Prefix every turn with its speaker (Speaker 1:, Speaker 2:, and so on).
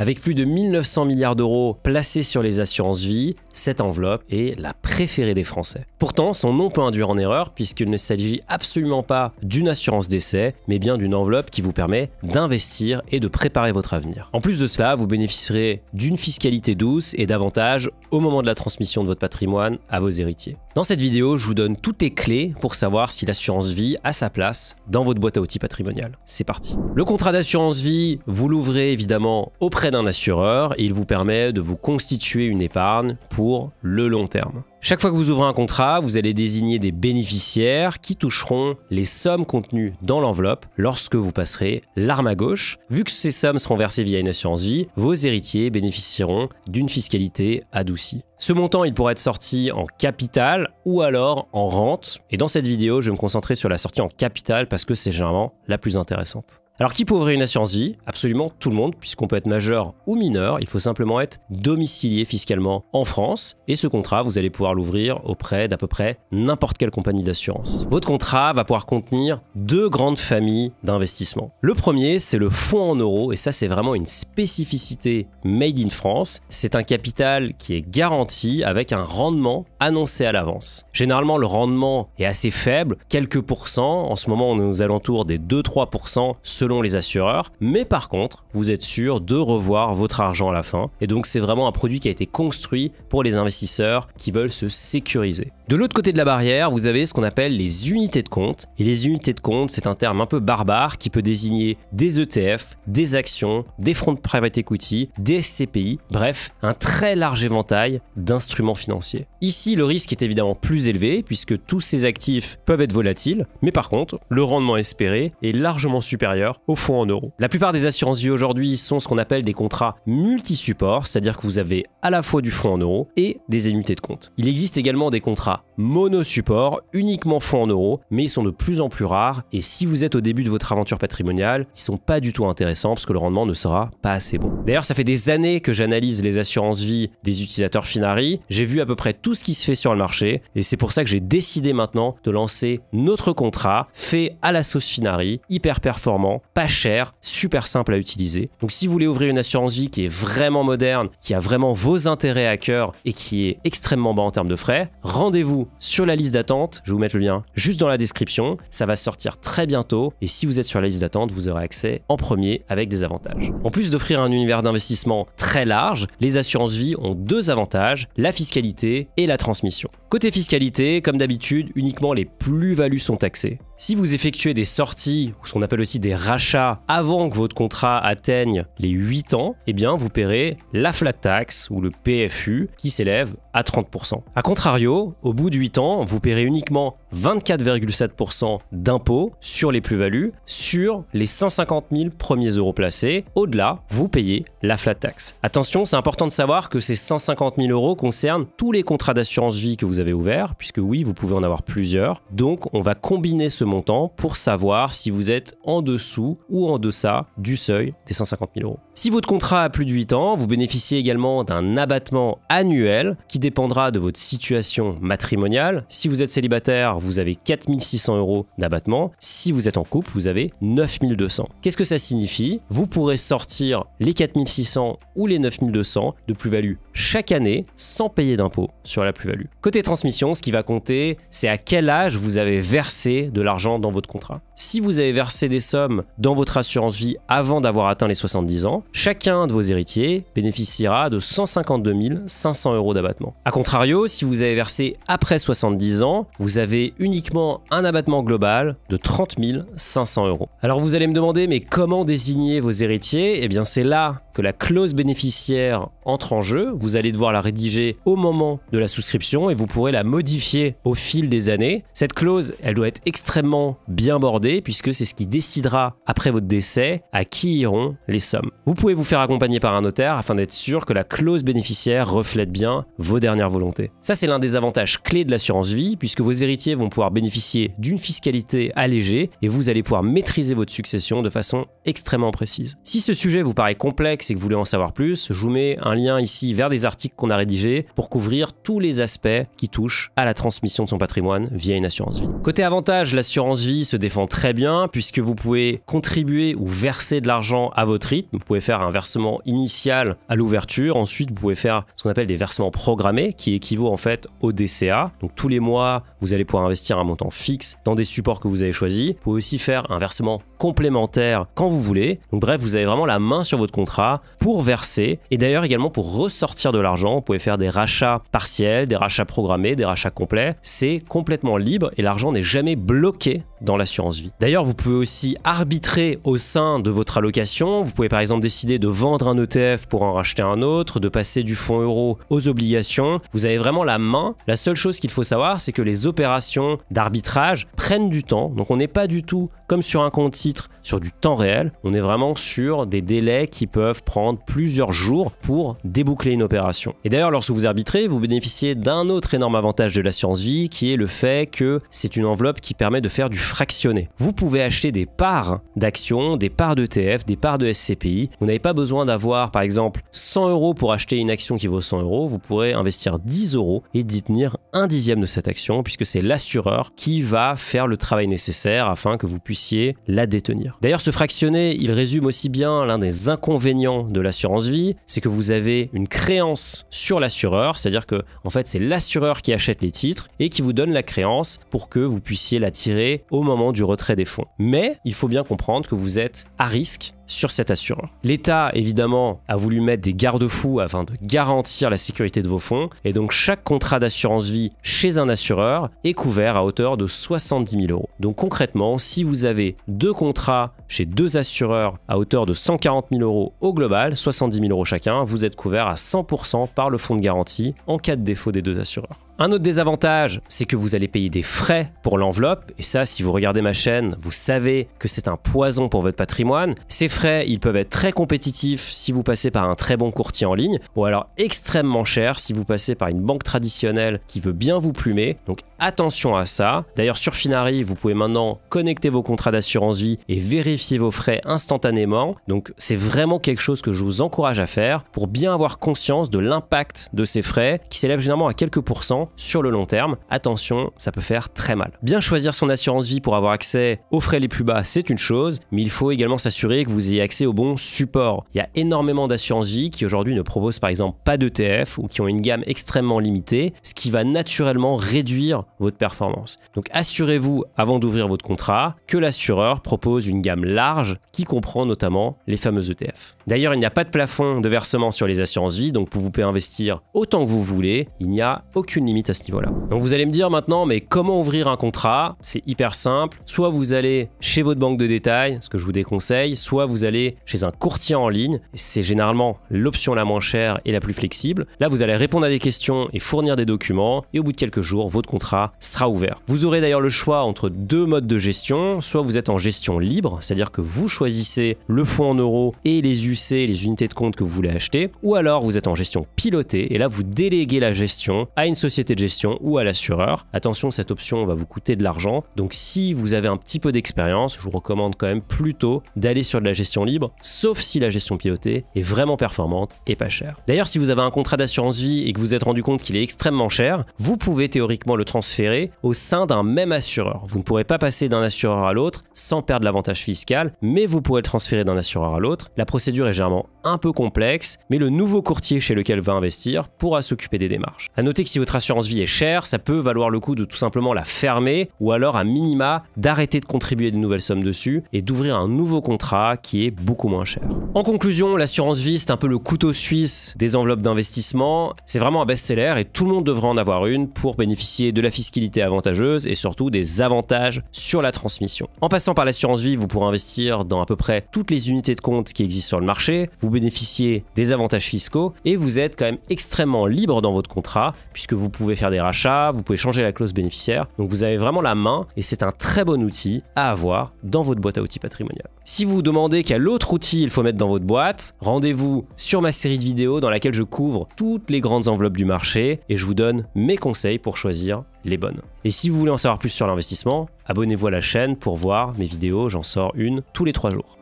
Speaker 1: Avec plus de 1900 milliards d'euros placés sur les assurances vie, cette enveloppe est la préférée des Français. Pourtant, son nom peut induire en erreur puisqu'il ne s'agit absolument pas d'une assurance décès, mais bien d'une enveloppe qui vous permet d'investir et de préparer votre avenir. En plus de cela, vous bénéficierez d'une fiscalité douce et d'avantages au moment de la transmission de votre patrimoine à vos héritiers. Dans cette vidéo, je vous donne toutes les clés pour savoir si l'assurance vie a sa place dans votre boîte à outils patrimoniale. C'est parti. Le contrat d'assurance vie, vous l'ouvrez évidemment auprès d'un assureur et il vous permet de vous constituer une épargne pour le long terme. Chaque fois que vous ouvrez un contrat, vous allez désigner des bénéficiaires qui toucheront les sommes contenues dans l'enveloppe lorsque vous passerez l'arme à gauche. Vu que ces sommes seront versées via une assurance vie, vos héritiers bénéficieront d'une fiscalité adoucie. Ce montant, il pourra être sorti en capital ou alors en rente. Et dans cette vidéo, je vais me concentrer sur la sortie en capital parce que c'est généralement la plus intéressante. Alors qui peut ouvrir une assurance vie? Absolument tout le monde, puisqu'on peut être majeur ou mineur, il faut simplement être domicilié fiscalement en France, et ce contrat, vous allez pouvoir l'ouvrir auprès d'à peu près n'importe quelle compagnie d'assurance. Votre contrat va pouvoir contenir deux grandes familles d'investissements. Le premier, c'est le fonds en euros, et ça c'est vraiment une spécificité made in France. C'est un capital qui est garanti avec un rendement annoncé à l'avance. Généralement, le rendement est assez faible, quelques pourcents, en ce moment on est aux alentours des 2-3% selon les assureurs, mais par contre, vous êtes sûr de revoir votre argent à la fin. Et donc, c'est vraiment un produit qui a été construit pour les investisseurs qui veulent se sécuriser. De l'autre côté de la barrière, vous avez ce qu'on appelle les unités de compte. Et les unités de compte, c'est un terme un peu barbare qui peut désigner des ETF, des actions, des fonds de private equity, des SCPI, bref, un très large éventail d'instruments financiers. Ici, le risque est évidemment plus élevé puisque tous ces actifs peuvent être volatiles, mais par contre, le rendement espéré est largement supérieur au fonds en euros. La plupart des assurances vie aujourd'hui sont ce qu'on appelle des contrats multi-supports, c'est-à-dire que vous avez à la fois du fonds en euros et des unités de compte. Il existe également des contrats mono-support, uniquement fonds en euros, mais ils sont de plus en plus rares et si vous êtes au début de votre aventure patrimoniale, ils sont pas du tout intéressants parce que le rendement ne sera pas assez bon. D'ailleurs, ça fait des années que j'analyse les assurances vie des utilisateurs Finari, j'ai vu à peu près tout ce qui se fait sur le marché et c'est pour ça que j'ai décidé maintenant de lancer notre contrat fait à la sauce Finari, hyper performant, pas cher, super simple à utiliser. Donc si vous voulez ouvrir une assurance vie qui est vraiment moderne, qui a vraiment vos intérêts à cœur et qui est extrêmement bas en termes de frais, rendez-vous sur la liste d'attente, je vais vous mettre le lien juste dans la description, ça va sortir très bientôt et si vous êtes sur la liste d'attente, vous aurez accès en premier avec des avantages. En plus d'offrir un univers d'investissement très large, les assurances vie ont deux avantages, la fiscalité et la transmission. Côté fiscalité, comme d'habitude, uniquement les plus-values sont taxées. Si vous effectuez des sorties, ou ce qu'on appelle aussi des rachats, avant que votre contrat atteigne les 8 ans, eh bien vous paierez la flat tax ou le PFU qui s'élève à 30%. A contrario, au bout de 8 ans, vous paierez uniquement 24,7% d'impôts sur les plus-values sur les 150 000 premiers euros placés. Au-delà, vous payez la flat tax. Attention, c'est important de savoir que ces 150 000 euros concernent tous les contrats d'assurance vie que vous avez ouverts, puisque oui, vous pouvez en avoir plusieurs. Donc, on va combiner ce montant pour savoir si vous êtes en dessous ou en deçà du seuil des 150 000 euros. Si votre contrat a plus de 8 ans, vous bénéficiez également d'un abattement annuel qui dépendra de votre situation matrimoniale. Si vous êtes célibataire, vous avez 4 600 euros d'abattement. Si vous êtes en couple, vous avez 9 200. Qu'est-ce que ça signifie? Vous pourrez sortir les 4 600 ou les 9 200 de plus-value chaque année sans payer d'impôt sur la plus-value. Côté transmission, ce qui va compter, c'est à quel âge vous avez versé de l'argent dans votre contrat. Si vous avez versé des sommes dans votre assurance vie avant d'avoir atteint les 70 ans, chacun de vos héritiers bénéficiera de 152 500 euros d'abattement. A contrario, si vous avez versé après 70 ans, vous avez uniquement un abattement global de 30 500 euros. Alors vous allez me demander, mais comment désigner vos héritiers? Eh bien c'est là que la clause bénéficiaire entre en jeu. Vous allez devoir la rédiger au moment de la souscription et vous pourrez la modifier au fil des années. Cette clause, elle doit être extrêmement bien bordée puisque c'est ce qui décidera après votre décès à qui iront les sommes. Vous pouvez vous faire accompagner par un notaire afin d'être sûr que la clause bénéficiaire reflète bien vos dernières volontés. Ça, c'est l'un des avantages clés de l'assurance vie puisque vos héritiers vont pouvoir bénéficier d'une fiscalité allégée et vous allez pouvoir maîtriser votre succession de façon extrêmement précise. Si ce sujet vous paraît complexe complexe et que vous voulez en savoir plus, je vous mets un lien ici vers des articles qu'on a rédigés pour couvrir tous les aspects qui touchent à la transmission de son patrimoine via une assurance vie. Côté avantage, l'assurance vie se défend très bien puisque vous pouvez contribuer ou verser de l'argent à votre rythme. Vous pouvez faire un versement initial à l'ouverture, ensuite vous pouvez faire ce qu'on appelle des versements programmés qui équivaut en fait au DCA. Donc tous les mois, vous allez pouvoir investir un montant fixe dans des supports que vous avez choisis. Vous pouvez aussi faire un versement complémentaire quand vous voulez. Donc bref, vous avez vraiment la main sur votre contrat pour verser et d'ailleurs également pour ressortir de l'argent. Vous pouvez faire des rachats partiels, des rachats programmés, des rachats complets. C'est complètement libre et l'argent n'est jamais bloqué dans l'assurance vie. D'ailleurs, vous pouvez aussi arbitrer au sein de votre allocation. Vous pouvez par exemple décider de vendre un ETF pour en racheter un autre, de passer du fonds euro aux obligations. Vous avez vraiment la main. La seule chose qu'il faut savoir, c'est que les opérations d'arbitrage prennent du temps. Donc on n'est pas du tout comme sur un compte titre sur du temps réel. On est vraiment sur des délais qui peuvent prendre plusieurs jours pour déboucler une opération. Et d'ailleurs, lorsque vous arbitrez, vous bénéficiez d'un autre énorme avantage de l'assurance vie qui est le fait que c'est une enveloppe qui permet de faire du fractionné. Vous pouvez acheter des parts d'actions, des parts d'ETF, des parts de SCPI. Vous n'avez pas besoin d'avoir par exemple 100 € pour acheter une action qui vaut 100 €. Vous pourrez investir 10 € et détenir 1/10 de cette action puisque c'est l'assureur qui va faire le travail nécessaire afin que vous puissiez la détenir. D'ailleurs, ce fractionné, il résume aussi bien l'un des inconvénients de l'assurance vie, c'est que vous avez une créance sur l'assureur, c'est-à-dire que en fait, c'est l'assureur qui achète les titres et qui vous donne la créance pour que vous puissiez la tirer au moment du retrait des fonds. Mais il faut bien comprendre que vous êtes à risque sur cet assureur. L'État, évidemment, a voulu mettre des garde-fous afin de garantir la sécurité de vos fonds et donc chaque contrat d'assurance vie chez un assureur est couvert à hauteur de 70 000 €. Donc concrètement, si vous avez deux contrats chez deux assureurs à hauteur de 140 000 € au global, 70 000 € chacun, vous êtes couvert à 100% par le fonds de garantie en cas de défaut des deux assureurs. Un autre désavantage, c'est que vous allez payer des frais pour l'enveloppe. Et ça, si vous regardez ma chaîne, vous savez que c'est un poison pour votre patrimoine. Ces frais, ils peuvent être très compétitifs si vous passez par un très bon courtier en ligne, ou alors extrêmement chers si vous passez par une banque traditionnelle qui veut bien vous plumer. Donc attention à ça. D'ailleurs, sur Finari, vous pouvez maintenant connecter vos contrats d'assurance vie et vérifier vos frais instantanément. Donc c'est vraiment quelque chose que je vous encourage à faire pour bien avoir conscience de l'impact de ces frais qui s'élèvent généralement à quelques pourcents sur le long terme. Attention, ça peut faire très mal. Bien choisir son assurance vie pour avoir accès aux frais les plus bas, c'est une chose, mais il faut également s'assurer que vous ayez accès au bon support. Il y a énormément d'assurances vie qui aujourd'hui ne proposent par exemple pas d'ETF ou qui ont une gamme extrêmement limitée, ce qui va naturellement réduire votre performance. Donc assurez-vous avant d'ouvrir votre contrat que l'assureur propose une gamme large qui comprend notamment les fameux ETF. D'ailleurs, il n'y a pas de plafond de versement sur les assurances vie, donc vous pouvez investir autant que vous voulez, il n'y a aucune limite à ce niveau-là. Donc vous allez me dire maintenant, mais comment ouvrir un contrat? C'est hyper simple. Soit vous allez chez votre banque de détail, ce que je vous déconseille, soit vous allez chez un courtier en ligne. C'est généralement l'option la moins chère et la plus flexible. Là, vous allez répondre à des questions et fournir des documents. Et au bout de quelques jours, votre contrat sera ouvert. Vous aurez d'ailleurs le choix entre deux modes de gestion. Soit vous êtes en gestion libre, c'est-à-dire que vous choisissez le fonds en euros et les UC, les unités de compte que vous voulez acheter. Ou alors vous êtes en gestion pilotée et là, vous déléguez la gestion à une société de gestion ou à l'assureur. Attention, cette option va vous coûter de l'argent. Donc si vous avez un petit peu d'expérience, je vous recommande quand même plutôt d'aller sur de la gestion libre, sauf si la gestion pilotée est vraiment performante et pas chère. D'ailleurs, si vous avez un contrat d'assurance vie et que vous vous êtes rendu compte qu'il est extrêmement cher, vous pouvez théoriquement le transférer au sein d'un même assureur. Vous ne pourrez pas passer d'un assureur à l'autre sans perdre l'avantage fiscal, mais vous pourrez le transférer d'un assureur à l'autre. La procédure est généralement un peu complexe, mais le nouveau courtier chez lequel va investir pourra s'occuper des démarches. À noter que si votre assurance vie est chère, ça peut valoir le coup de tout simplement la fermer ou alors à minima d'arrêter de contribuer de nouvelles sommes dessus et d'ouvrir un nouveau contrat qui est beaucoup moins cher. En conclusion, l'assurance vie, c'est un peu le couteau suisse des enveloppes d'investissement. C'est vraiment un best-seller et tout le monde devrait en avoir une pour bénéficier de la fiscalité avantageuse et surtout des avantages sur la transmission. En passant par l'assurance vie, vous pourrez investir dans à peu près toutes les unités de compte qui existent sur le marché, vous bénéficiez des avantages fiscaux et vous êtes quand même extrêmement libre dans votre contrat puisque vous pouvez faire des rachats, vous pouvez changer la clause bénéficiaire. Donc vous avez vraiment la main et c'est un très bon outil à avoir dans votre boîte à outils patrimoniale. Si vous vous demandez quel autre outil il faut mettre dans votre boîte, rendez-vous sur ma série de vidéos dans laquelle je couvre toutes les grandes enveloppes du marché et je vous donne mes conseils pour choisir les bonnes. Et si vous voulez en savoir plus sur l'investissement, abonnez-vous à la chaîne pour voir mes vidéos, j'en sors une tous les 3 jours.